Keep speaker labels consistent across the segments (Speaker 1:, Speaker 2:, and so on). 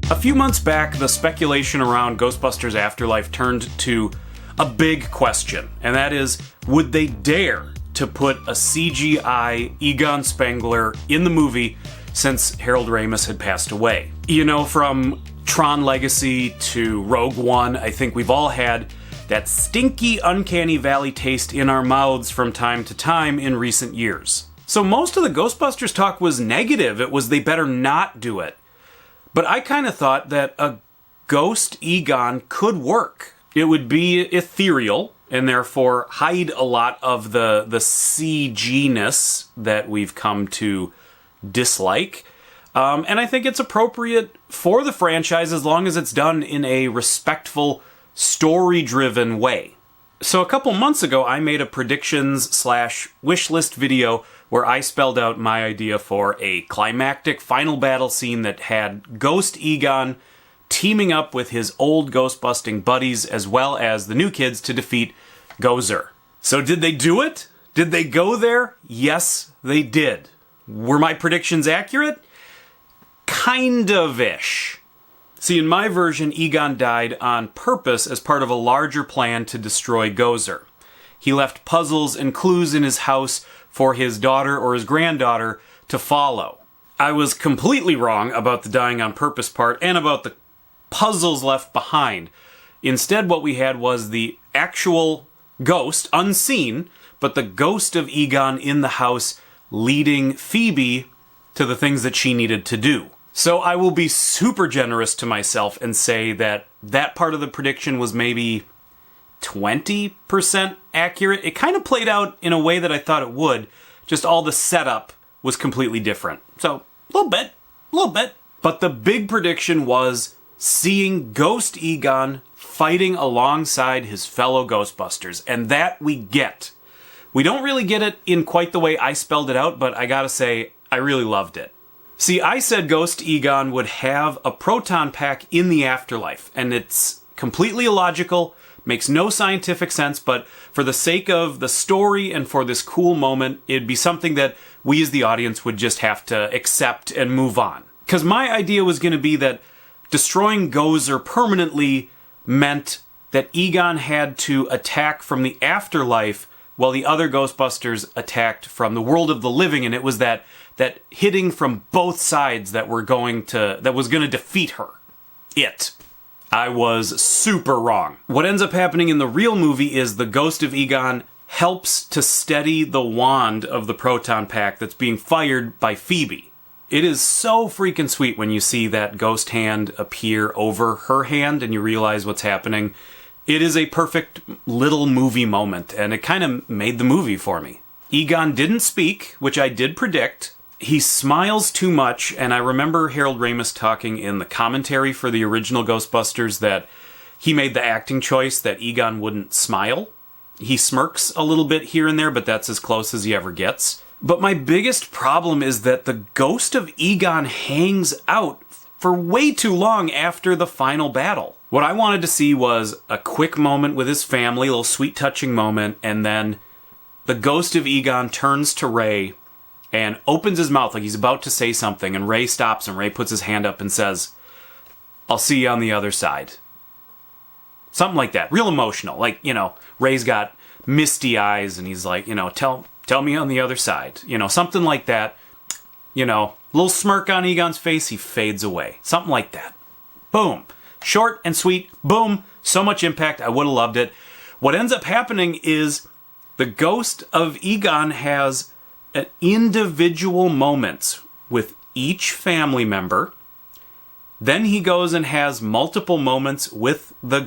Speaker 1: A few months back, the speculation around Ghostbusters Afterlife turned to a big question, and that is, would they dare to put a CGI Egon Spengler in the movie since Harold Ramis had passed away? You know, from Tron Legacy to Rogue One, I think we've all had that stinky, uncanny valley taste in our mouths from time to time in recent years. So most of the Ghostbusters talk was negative. It was they better not do it. But I kind of thought that a ghost Egon could work. It would be ethereal and therefore hide a lot of the CG-ness that we've come to dislike. And I think it's appropriate for the franchise as long as it's done in a respectful, story-driven way. So a couple months ago, I made a predictions/wish list video where I spelled out my idea for a climactic final battle scene that had Ghost Egon teaming up with his old ghost-busting buddies as well as the new kids to defeat Gozer. So did they do it? Did they go there? Yes, they did. Were my predictions accurate? Kind of-ish. See, in my version, Egon died on purpose as part of a larger plan to destroy Gozer. He left puzzles and clues in his house for his daughter or his granddaughter to follow. I was completely wrong about the dying on purpose part and about the puzzles left behind. Instead, what we had was the actual ghost, unseen, but the ghost of Egon in the house leading Phoebe to the things that she needed to do. So I will be super generous to myself and say that that part of the prediction was maybe 20% accurate. It kind of played out in a way that I thought it would, just all the setup was completely different. So, a little bit. But the big prediction was seeing Ghost Egon fighting alongside his fellow Ghostbusters, and that we get. We don't really get it in quite the way I spelled it out, but I gotta say, I really loved it. See, I said Ghost Egon would have a proton pack in the afterlife, and it's completely illogical, makes no scientific sense, but for the sake of the story and for this cool moment, it'd be something that we as the audience would just have to accept and move on. Because my idea was going to be that destroying Gozer permanently meant that Egon had to attack from the afterlife while the other Ghostbusters attacked from the world of the living, and it was that hitting from both sides that was going to defeat her. I was super wrong. What ends up happening in the real movie is the ghost of Egon helps to steady the wand of the proton pack that's being fired by Phoebe. It is so freaking sweet when you see that ghost hand appear over her hand and you realize what's happening. It is a perfect little movie moment, and it kind of made the movie for me. Egon didn't speak, which I did predict. He smiles too much, and I remember Harold Ramis talking in the commentary for the original Ghostbusters that he made the acting choice that Egon wouldn't smile. He smirks a little bit here and there, but that's as close as he ever gets. But my biggest problem is that the ghost of Egon hangs out for way too long after the final battle. What I wanted to see was a quick moment with his family, a little sweet touching moment, and then the ghost of Egon turns to Ray and opens his mouth like he's about to say something, and Ray stops and Ray puts his hand up and says, "I'll see you on the other side." Something like that. Real emotional. Like, Ray's got misty eyes and he's like, tell me on the other side. Something like that. Little smirk on Egon's face, he fades away. Something like that. Boom. Short and sweet. Boom. So much impact. I would have loved it. What ends up happening is the ghost of Egon has individual moments with each family member. Then he goes and has multiple moments with the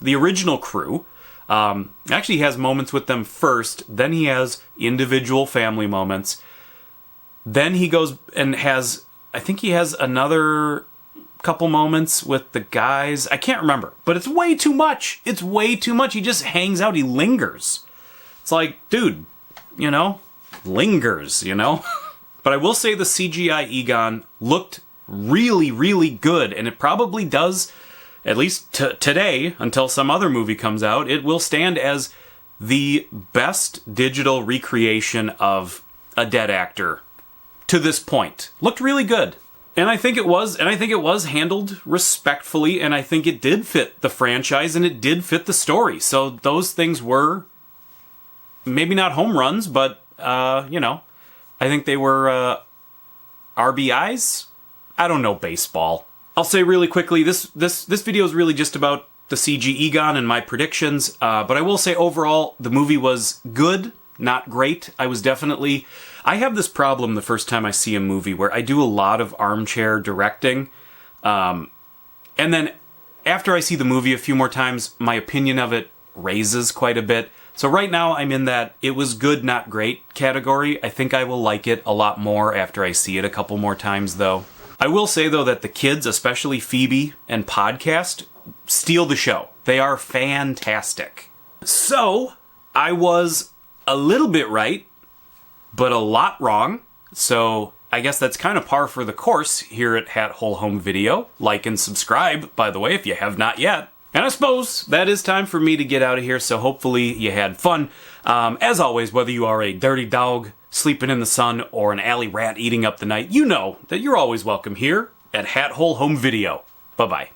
Speaker 1: the original crew. Actually, he has moments with them first. Then he has individual family moments. Then he goes and I think he has another couple moments with the guys. I can't remember, but it's way too much. It's way too much. He just hangs out. He lingers. It's like, dude, lingers, But I will say the CGI Egon looked really, really good, and it probably does, at least today, until some other movie comes out, it will stand as the best digital recreation of a dead actor to this point. Looked really good. And I think it was handled respectfully, and I think it did fit the franchise and it did fit the story. So those things were maybe not home runs, but I think they were RBIs. I don't know baseball. I'll say really quickly, this video is really just about the CG Egon and my predictions, but I will say overall the movie was good, not great. I have this problem the first time I see a movie where I do a lot of armchair directing, and then after I see the movie a few more times, my opinion of it raises quite a bit. So right now I'm in that it was good, not great category. I think I will like it a lot more after I see it a couple more times, though. I will say, though, that the kids, especially Phoebe and Podcast, steal the show. They are fantastic. So, I was a little bit right, but a lot wrong. So, I guess that's kind of par for the course here at Hat Hole Home Video. Like and subscribe, by the way, if you have not yet. And I suppose that is time for me to get out of here, so hopefully you had fun. As always, whether you are a dirty dog sleeping in the sun or an alley rat eating up the night, you know that you're always welcome here at Hat Hole Home Video. Bye-bye.